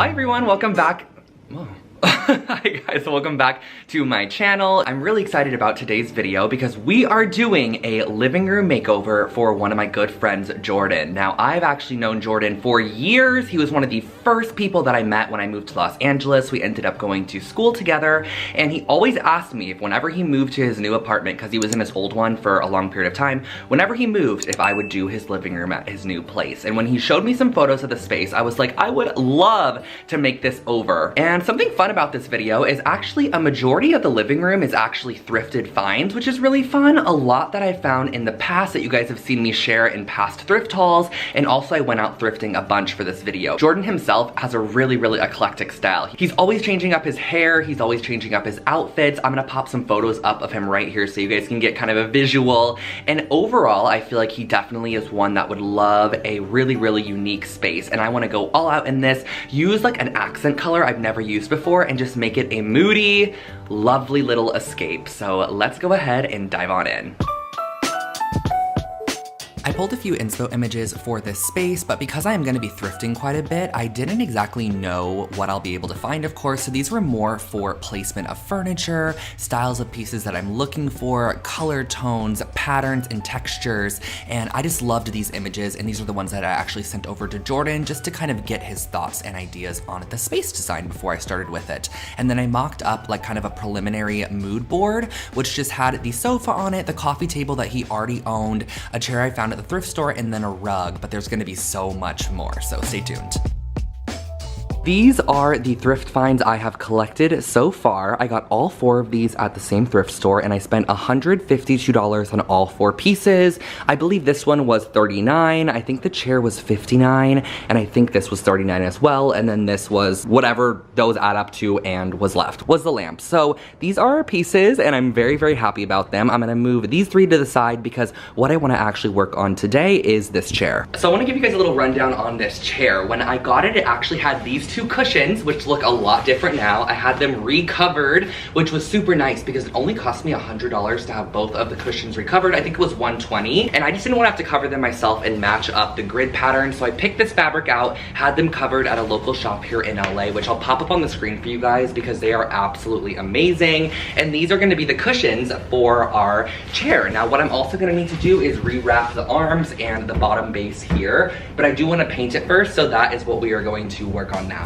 Hi everyone, welcome back. Whoa. Hi guys, welcome back to my channel. I'm really excited about today's video because we are doing a living room makeover for one of my good friends, Jordan. Now, I've actually known Jordan for years. He was one of the first people that I met when I moved to Los Angeles. We ended up going to school together, and he always asked me if whenever he moved to his new apartment, because he was in his old one for a long period of time, whenever he moved, if I would do his living room at his new place. And when he showed me some photos of the space, I was like, I would love to make this over. And something fun about this video is actually a majority of the living room is actually thrifted finds, which is really fun. A lot that I found in the past that you guys have seen me share in past thrift hauls, and also I went out thrifting a bunch for this video. Jordan himself has a really eclectic style. He's always changing up his hair, he's always changing up his outfits. I'm gonna pop some photos up of him right here so you guys can get kind of a visual. And overall, I feel like he definitely is one that would love a really unique space, and I wanna go all out in this, use like an accent color I've never used before, and just make it a moody, lovely little escape. So let's go ahead and dive on in. I pulled a few inspo images for this space, but because I am gonna be thrifting quite a bit, I didn't exactly know what I'll be able to find, of course, so these were more for placement of furniture, styles of pieces that I'm looking for, color tones, patterns, and textures, and I just loved these images, and these are the ones that I actually sent over to Jordan just to kind of get his thoughts and ideas on the space design before I started with it. And then I mocked up like kind of a preliminary mood board, which just had the sofa on it, the coffee table that he already owned, a chair I found at the thrift store, and then a rug, but there's gonna be so much more, so stay tuned. These are the thrift finds I have collected so far. I got all 4 of these at the same thrift store, and I spent $152 on all 4 pieces. I believe this one was $39, I think the chair was $59, and I think this was $39 as well, and then this was whatever those add up to and was left, was the lamp. So these are our pieces, and I'm very happy about them. I'm gonna move these 3 to the side because what I wanna actually work on today is this chair. So I wanna give you guys a little rundown on this chair. When I got it, it actually had these 2 cushions, which look a lot different now. I had them recovered, which was super nice because it only cost me $100 to have both of the cushions recovered. I think it was $120, and I just didn't want to have to cover them myself and match up the grid pattern, so I picked this fabric out, had them covered at a local shop here in LA, which I'll pop up on the screen for you guys because they are absolutely amazing. And these are going to be the cushions for our chair. Now, what I'm also going to need to do is rewrap the arms and the bottom base here, but I do want to paint it first, so that is what we are going to work on now.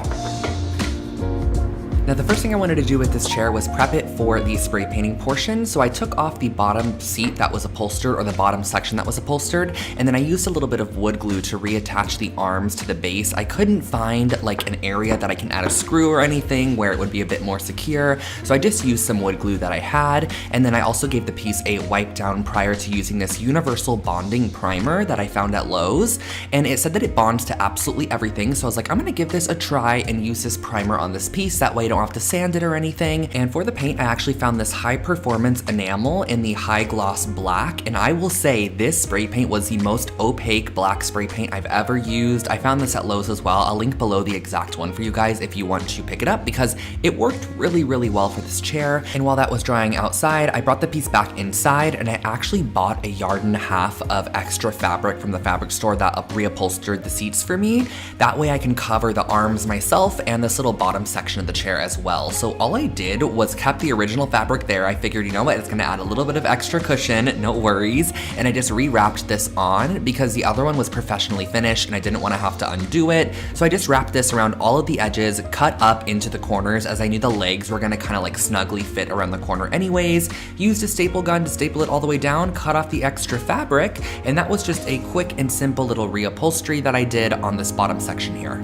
Now, the first thing I wanted to do with this chair was prep it for the spray painting portion. So I took off the bottom seat that was upholstered, or the bottom section that was upholstered, and then I used a little bit of wood glue to reattach the arms to the base. I couldn't find like an area that I can add a screw or anything where it would be a bit more secure, so I just used some wood glue that I had, and then I also gave the piece a wipe down prior to using this universal bonding primer that I found at Lowe's, and it said that it bonds to absolutely everything, so I was like, I'm gonna give this a try and use this primer on this piece, that way I don't have to sand it or anything. And for the paint, I actually found this high performance enamel in the high gloss black, and I will say this spray paint was the most opaque black spray paint I've ever used. I found this at Lowe's as well. I'll link below the exact one for you guys if you want to pick it up because it worked really well for this chair. And while that was drying outside, I brought the piece back inside, and I actually bought 1.5 yards of extra fabric from the fabric store that reupholstered the seats for me. That way I can cover the arms myself and this little bottom section of the chair as well. So all I did was kept the original fabric there. I figured, you know what, it's gonna add a little bit of extra cushion, no worries. And I just rewrapped this on because the other one was professionally finished and I didn't wanna have to undo it. So I just wrapped this around all of the edges, cut up into the corners as I knew the legs were gonna kind of like snugly fit around the corner anyways. Used a staple gun to staple it all the way down, cut off the extra fabric, and that was just a quick and simple little reupholstery that I did on this bottom section here.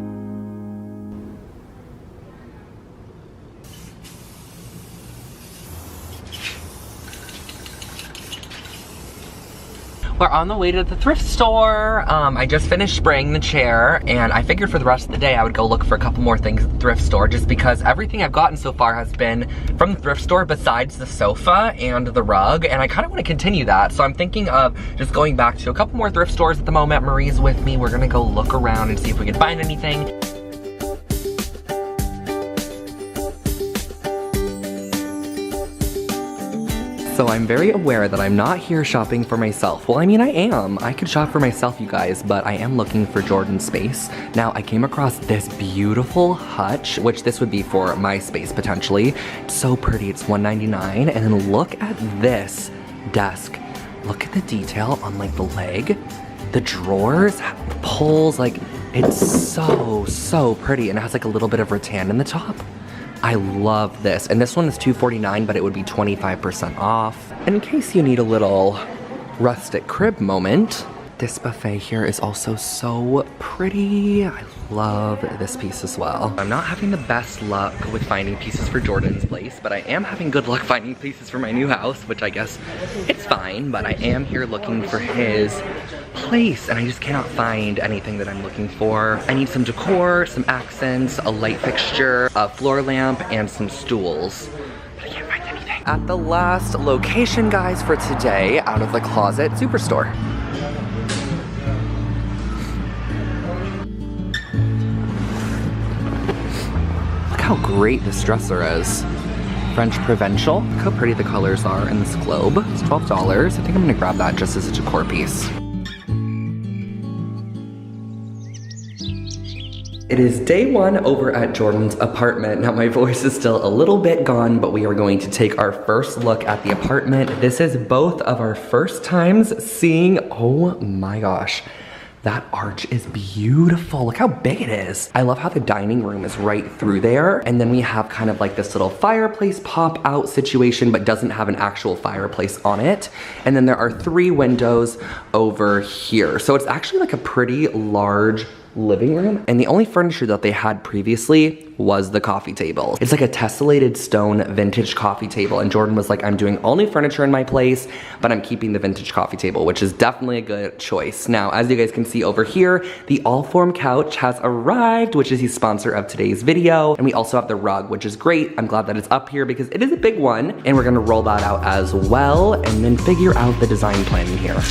We're on the way to the thrift store. I just finished spraying the chair, and I figured for the rest of the day I would go look for a couple more things at the thrift store, just because everything I've gotten so far has been from the thrift store besides the sofa and the rug, and I kind of want to continue that. So I'm thinking of just going back to a couple more thrift stores at the moment. Marie's with me. We're gonna go look around and see if we can find anything. So I'm very aware that I'm not here shopping for myself. Well, I mean, I am. I could shop for myself, you guys, but I am looking for Jordan space. Now, I came across this beautiful hutch, which this would be for my space potentially. It's so pretty, it's $199. And then look at this desk. Look at the detail on like the leg, the drawers, the pulls, like it's so pretty. And it has like a little bit of rattan in the top. I love this. And this one is $249, but it would be 25% off. And in case you need a little rustic crib moment, this buffet here is also so pretty. I love this piece as well. I'm not having the best luck with finding pieces for Jordan's place, but I am having good luck finding pieces for my new house, which I guess it's fine, but I am here looking for his place, and I just cannot find anything that I'm looking for. I need some decor, some accents, a light fixture, a floor lamp, and some stools. But I can't find anything. At the last location, guys, for today, out of the closet superstore. How great this dresser is. French Provincial. Look how pretty the colors are in this globe. It's $12. I think I'm gonna grab that just as a decor piece. It is day one over at Jordan's apartment. Now my voice is still a little bit gone, but we are going to take our first look at the apartment. This is both of our first times seeing, oh my gosh. That arch is beautiful. Look how big it is. I love how the dining room is right through there. And then we have kind of like this little fireplace pop out situation, but doesn't have an actual fireplace on it. And then there are 3 windows over here. So it's actually like a pretty large living room. And the only furniture that they had previously was the coffee table. It's like a tessellated stone vintage coffee table. And Jordan was like, I'm doing all new furniture in my place, but I'm keeping the vintage coffee table, which is definitely a good choice. Now, as you guys can see over here, the Allform couch has arrived, which is the sponsor of today's video. And we also have the rug, which is great. I'm glad that it's up here because it is a big one. And we're gonna roll that out as well and then figure out the design plan in here.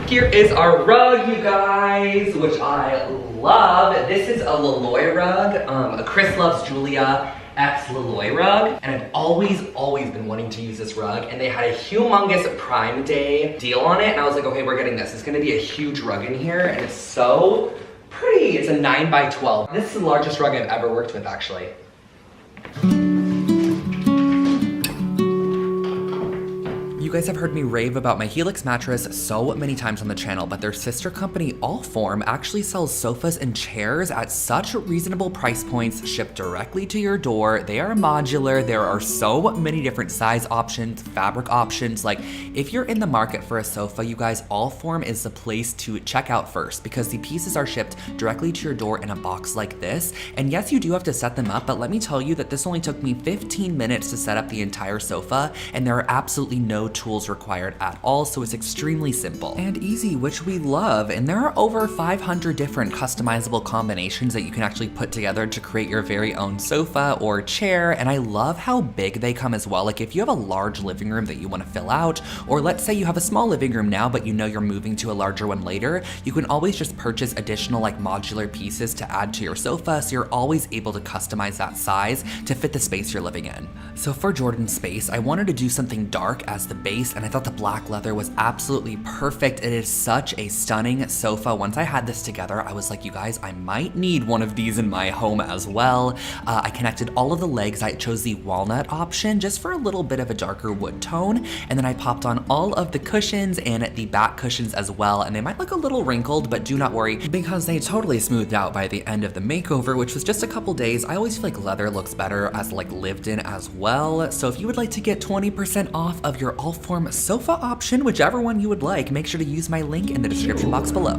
Here is our rug, you guys, which I love. This is a Laloy rug, a Chris Loves Julia X Laloy rug. And I've always been wanting to use this rug. And they had a humongous Prime Day deal on it. And I was like, okay, we're getting this. It's gonna be a huge rug in here. And it's so pretty. It's a 9x12. This is the largest rug I've ever worked with, actually. You guys have heard me rave about my Helix mattress so many times on the channel, but their sister company Allform actually sells sofas and chairs at such reasonable price points, shipped directly to your door. They are modular. There are so many different size options, fabric options. Like if you're in the market for a sofa, you guys, Allform is the place to check out first because the pieces are shipped directly to your door in a box like this. And yes, you do have to set them up, but let me tell you that this only took me 15 minutes to set up the entire sofa, and there are absolutely no tools required at all, so it's extremely simple and easy, which we love. And there are over 500 different customizable combinations that you can actually put together to create your very own sofa or chair. And I love how big they come as well. Like if you have a large living room that you want to fill out, or let's say you have a small living room now but you know you're moving to a larger one later, you can always just purchase additional like modular pieces to add to your sofa, so you're always able to customize that size to fit the space you're living in. So for Jordan's space, I wanted to do something dark as the base, and I thought the black leather was absolutely perfect. It is such a stunning sofa. Once I had this together, I was like, you guys, I might need one of these in my home as well. I connected all of the legs. I chose the walnut option just for a little bit of a darker wood tone, and then I popped on all of the cushions and the back cushions as well, and they might look a little wrinkled, but do not worry because they totally smoothed out by the end of the makeover, which was just a couple days. I always feel like leather looks better as like lived in as well. So if you would like to get 20% off of your Allform sofa option, whichever one you would like, make sure to use my link in the description box below.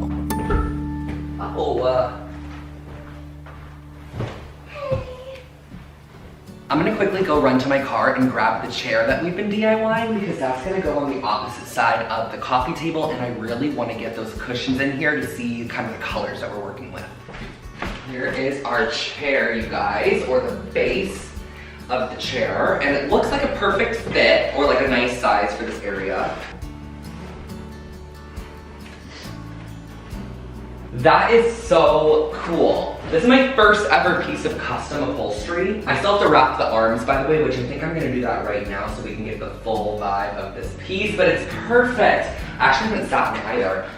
I'm gonna quickly go run to my car and grab the chair that we've been DIYing because that's gonna go on the opposite side of the coffee table, and I really wanna get those cushions in here to see kind of the colors that we're working with. Here is our chair, you guys, or the base of the chair, and it looks like a perfect fit or like a nice size for this area. That is so cool. This is my first ever piece of custom upholstery. I still have to wrap the arms, by the way, which I think I'm gonna do that right now so we can get the full vibe of this piece, but it's perfect. I actually haven't satin either.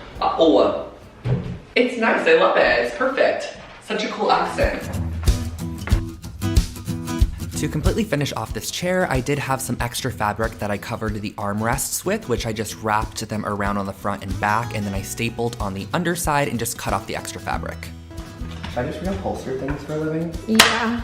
It's nice, I love it, it's perfect. Such a cool accent. To completely finish off this chair, I did have some extra fabric that I covered the armrests with, which I just wrapped them around on the front and back, and then I stapled on the underside and just cut off the extra fabric. Should I just reupholster things for a living? Yeah.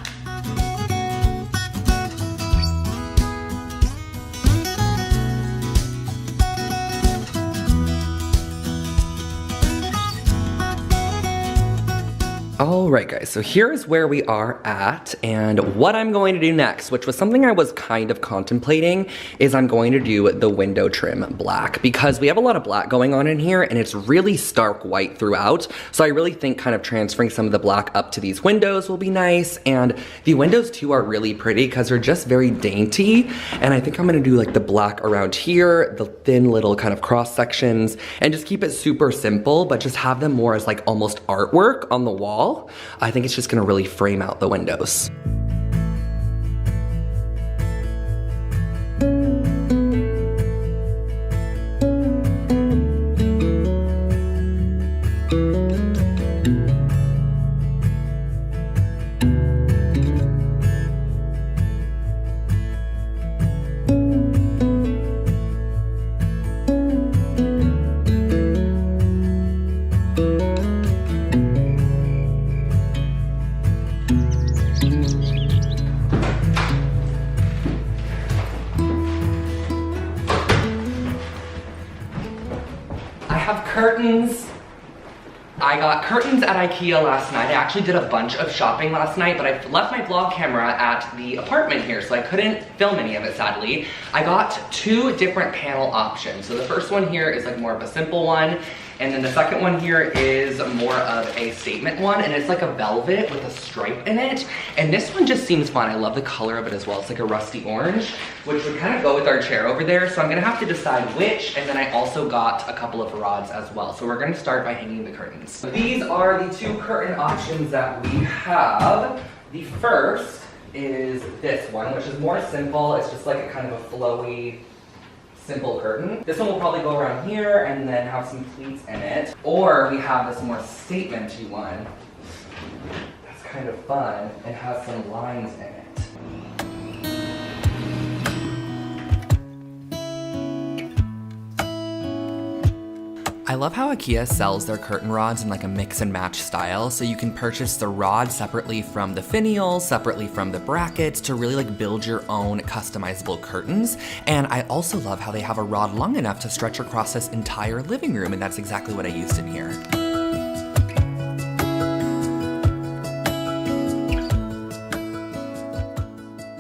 All right, guys, so here's where we are at, and what I'm going to do next, which was something I was kind of contemplating, is I'm going to do the window trim black, because we have a lot of black going on in here, and it's really stark white throughout, so I really think kind of transferring some of the black up to these windows will be nice, and the windows too are really pretty because they're just very dainty, and I think I'm gonna do like the black around here, the thin little kind of cross sections, and just keep it super simple, but just have them more as like almost artwork on the wall. I think it's just gonna really frame out the windows. Curtains. I got curtains at IKEA last night. I actually did a bunch of shopping last night, but I left my vlog camera at the apartment here, so I couldn't film any of it, sadly. I got two different panel options. So the first one here is like more of a simple one, and then the second one here is more of a statement one, and it's like a velvet with a stripe in it. And this one just seems fun. I love the color of it as well. It's like a rusty orange, which would kind of go with our chair over there. So I'm gonna have to decide which, and then I also got a couple of rods as well. So we're gonna start by hanging the curtains. So these are the two curtain options that we have. The first is this one, which is more simple. It's just like a kind of a flowy, simple curtain. This one will probably go around here and then have some pleats in it. Or we have this more statement-y one. That's kind of fun and has some lines in it. I love how IKEA sells their curtain rods in like a mix and match style, so you can purchase the rod separately from the finials, separately from the brackets, to really like build your own customizable curtains. And I also love how they have a rod long enough to stretch across this entire living room, and that's exactly what I used in here.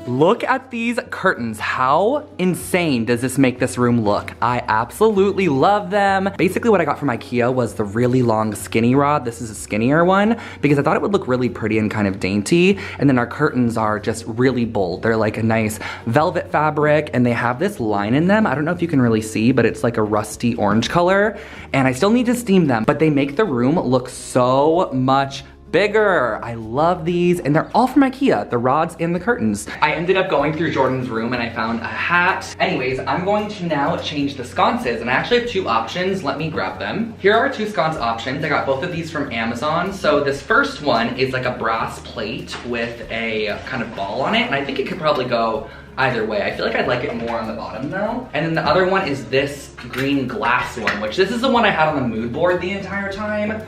Look at these curtains. How insane does this make this room look? I absolutely love them. Basically what I got from IKEA was the really long skinny rod. This is a skinnier one because I thought it would look really pretty and kind of dainty. And then our curtains are just really bold. They're like a nice velvet fabric and they have this line in them. I don't know if you can really see, but it's like a rusty orange color. And I still need to steam them, but they make the room look so much bigger. I love these, and they're all from IKEA, the rods and the curtains. I ended up going through Jordan's room and I found a hat. Anyways, I'm going to now change the sconces, and I actually have two options. Let me grab them. Here are two sconce options. I got both of these from Amazon. So this first one is like a brass plate with a kind of ball on it, and I think it could probably go either way. I feel like I'd like it more on the bottom though. And then the other one is this green glass one, which this is the one I had on the mood board the entire time,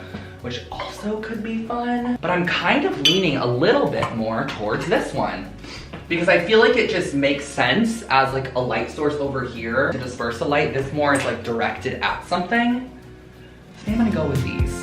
which also could be fun. But I'm kind of leaning a little bit more towards this one because I feel like it just makes sense as like a light source over here to disperse the light. This more is like directed at something. I think I'm gonna go with these.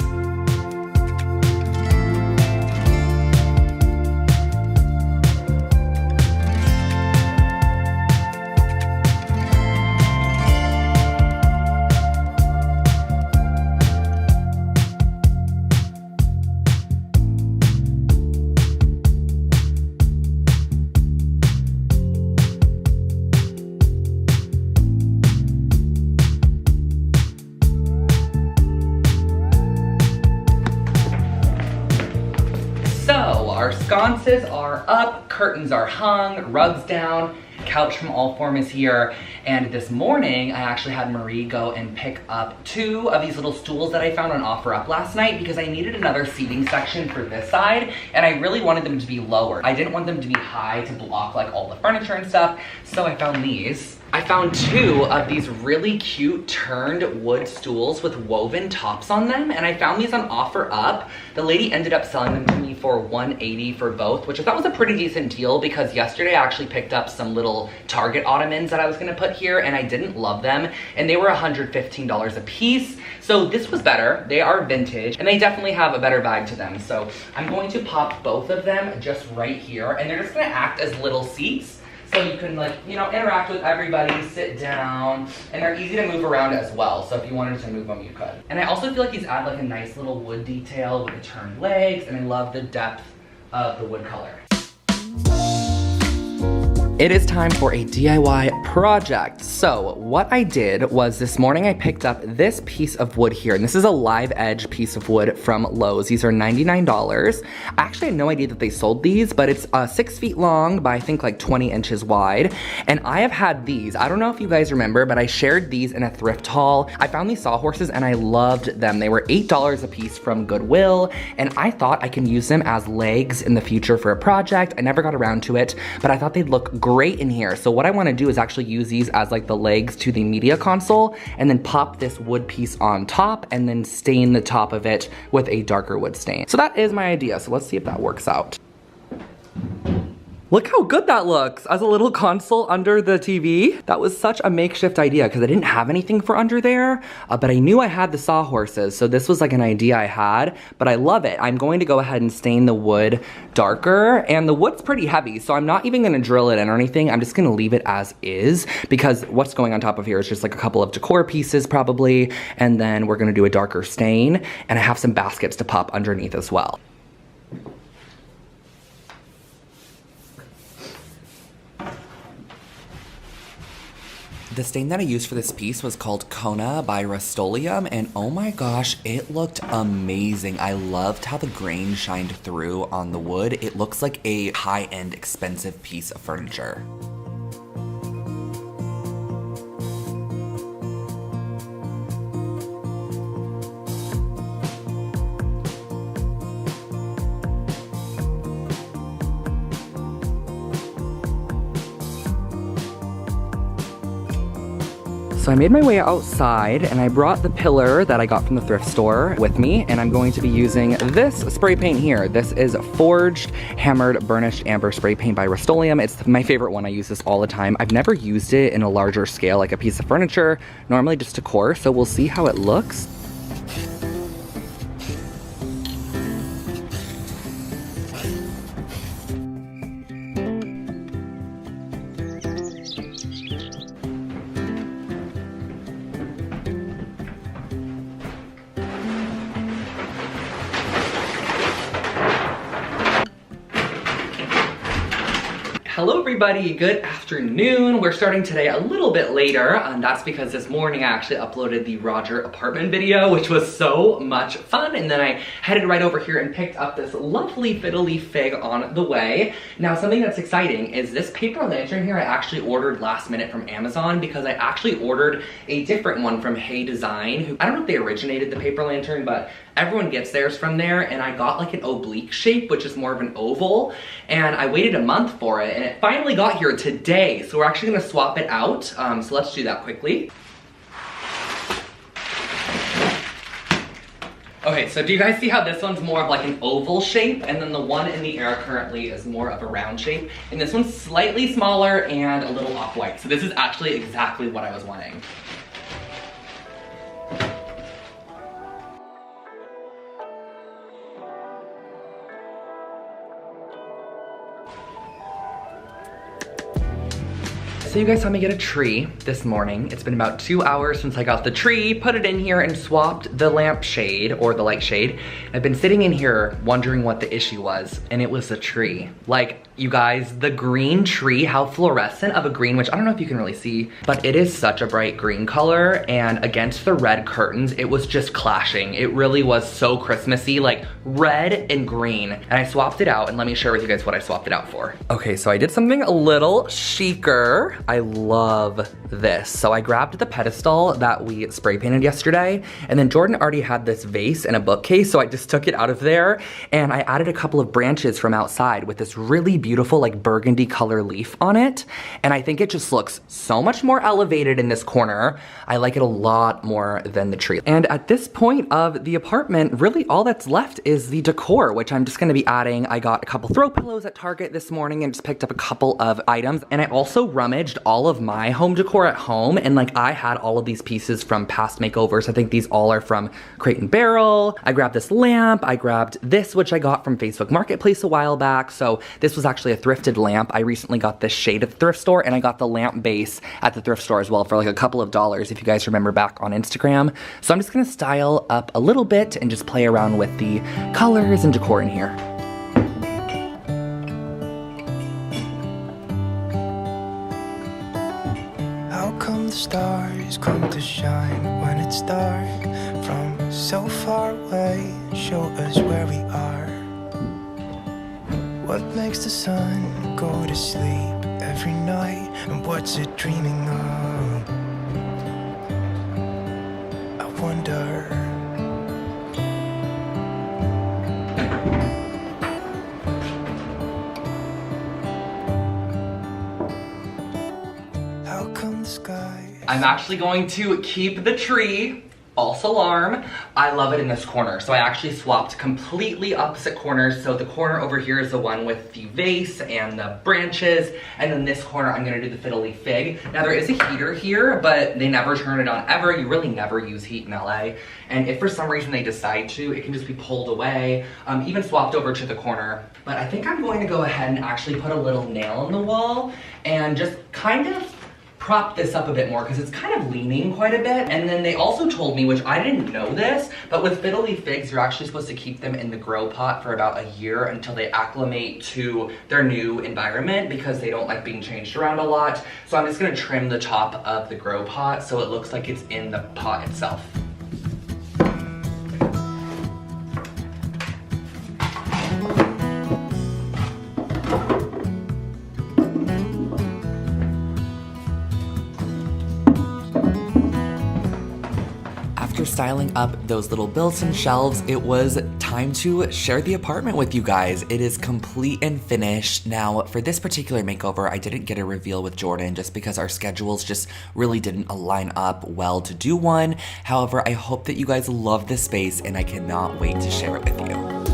mattresses are up, curtains are hung, rugs down, couch from All Form is here. And this morning, I actually had Marie go and pick up 2 of these little stools that I found on OfferUp last night because I needed another seating section for this side, and I really wanted them to be lower. I didn't want them to be high to block like all the furniture and stuff, so I found these. I found 2 of these really cute turned wood stools with woven tops on them, and I found these on OfferUp. The lady ended up selling them to me for $180 for both, which I thought was a pretty decent deal because yesterday I actually picked up some little Target ottomans that I was gonna put here and I didn't love them, and they were $115 a piece. So this was better. They are vintage and they definitely have a better vibe to them. So I'm going to pop both of them just right here, and they're just gonna act as little seats. So you can, like, you know, interact with everybody, sit down, and they're easy to move around as well. So if you wanted to move them, you could. And I also feel like these add like a nice little wood detail with the turned legs, and I love the depth of the wood color. It is time for a DIY project. So what I did was this morning I picked up this piece of wood here, and this is a live edge piece of wood from Lowe's. These are $99. I actually had no idea that they sold these, but it's 6 feet long by I think like 20 inches wide. And I have had these. I don't know if you guys remember, but I shared these in a thrift haul. I found these sawhorses and I loved them. They were $8 a piece from Goodwill, and I thought I can use them as legs in the future for a project. I never got around to it, but I thought they'd look great in here. So what I want to do is actually use these as like the legs to the media console, and then pop this wood piece on top and then stain the top of it with a darker wood stain. So that is my idea. So let's see if that works out. Look how good that looks as a little console under the TV. That was such a makeshift idea because I didn't have anything for under there, but I knew I had the sawhorses, so this was like an idea I had, but I love it. I'm going to go ahead and stain the wood darker, and the wood's pretty heavy, so I'm not even gonna drill it in or anything. I'm just gonna leave it as is because what's going on top of here is just like a couple of decor pieces probably, and then we're gonna do a darker stain, and I have some baskets to pop underneath as well. The stain that I used for this piece was called Kona by Rust-Oleum, and oh my gosh, it looked amazing. I loved how the grain shined through on the wood. It looks like a high-end, expensive piece of furniture. So I made my way outside and I brought the pillar that I got from the thrift store with me, and I'm going to be using this spray paint here. This is Forged Hammered Burnished Amber Spray Paint by Rust-Oleum. It's my favorite one. I use this all the time. I've never used it in a larger scale like a piece of furniture, normally just decor, so we'll see how it looks. Hello everybody, good afternoon. We're starting today a little bit later, and that's because this morning I actually uploaded the Roger apartment video, which was so much fun, and then I headed right over here and picked up this lovely fiddly fig on the way. Now something that's exciting is this paper lantern here I actually ordered last minute from Amazon because I actually ordered a different one from Hey Design, who I don't know if they originated the paper lantern, but everyone gets theirs from there, and I got like an oblique shape, which is more of an oval, and I waited a month for it, and it finally got here today, so we're actually gonna swap it out, so let's do that quickly. Okay, so do you guys see how this one's more of like an oval shape, and then the one in the air currently is more of a round shape, and this one's slightly smaller and a little off-white, so this is actually exactly what I was wanting. So you guys saw me get a tree this morning. It's been about 2 hours since I got the tree, put it in here and swapped the lamp shade or the light shade. I've been sitting in here wondering what the issue was, and it was the tree. Like, you guys, the green tree, how fluorescent of a green, which I don't know if you can really see, but it is such a bright green color, and against the red curtains, it was just clashing. It really was so Christmassy, like red and green. And I swapped it out, and let me share with you guys what I swapped it out for. Okay, so I did something a little chicer. I love this. So I grabbed the pedestal that we spray painted yesterday, and then Jordan already had this vase and a bookcase, so I just took it out of there, and I added a couple of branches from outside with this really beautiful like burgundy color leaf on it, and I think it just looks so much more elevated in this corner. I like it a lot more than the tree. And at this point of the apartment, really all that's left is the decor, which I'm just gonna be adding. I got a couple throw pillows at Target this morning and just picked up a couple of items, and I also rummaged all of my home decor at home, and like I had all of these pieces from past makeovers. I think these all are from Crate and Barrel. I grabbed this lamp, I grabbed this, which I got from Facebook Marketplace a while back. So this was actually a thrifted lamp. I recently got this shade at the thrift store, and I got the lamp base at the thrift store as well for like a couple of dollars, if you guys remember back on Instagram. So I'm just gonna style up a little bit and just play around with the colors and decor in here. How come the stars come to shine when it's dark from so far away? Show us where we are. What makes the sun go to sleep every night, and what's it dreaming of? I wonder. How come the sky? I'm actually going to keep the tree. False alarm. I love it in this corner. So I actually swapped completely opposite corners. So the corner over here is the one with the vase and the branches. And then this corner, I'm gonna do the fiddly fig. Now there is a heater here, but they never turn it on ever. You really never use heat in LA. And if for some reason they decide to, it can just be pulled away. Even swapped over to the corner. But I think I'm going to go ahead and actually put a little nail in the wall and just kind of prop this up a bit more because it's kind of leaning quite a bit. And then they also told me, which I didn't know this, but with fiddly figs, you're actually supposed to keep them in the grow pot for about a year until they acclimate to their new environment because they don't like being changed around a lot. So I'm just gonna trim the top of the grow pot so it looks like it's in the pot itself. After styling up those little built-in shelves, it was time to share the apartment with you guys. It is complete and finished. Now, for this particular makeover, I didn't get a reveal with Jordan just because our schedules just really didn't align up well to do one. However, I hope that you guys love this space and I cannot wait to share it with you.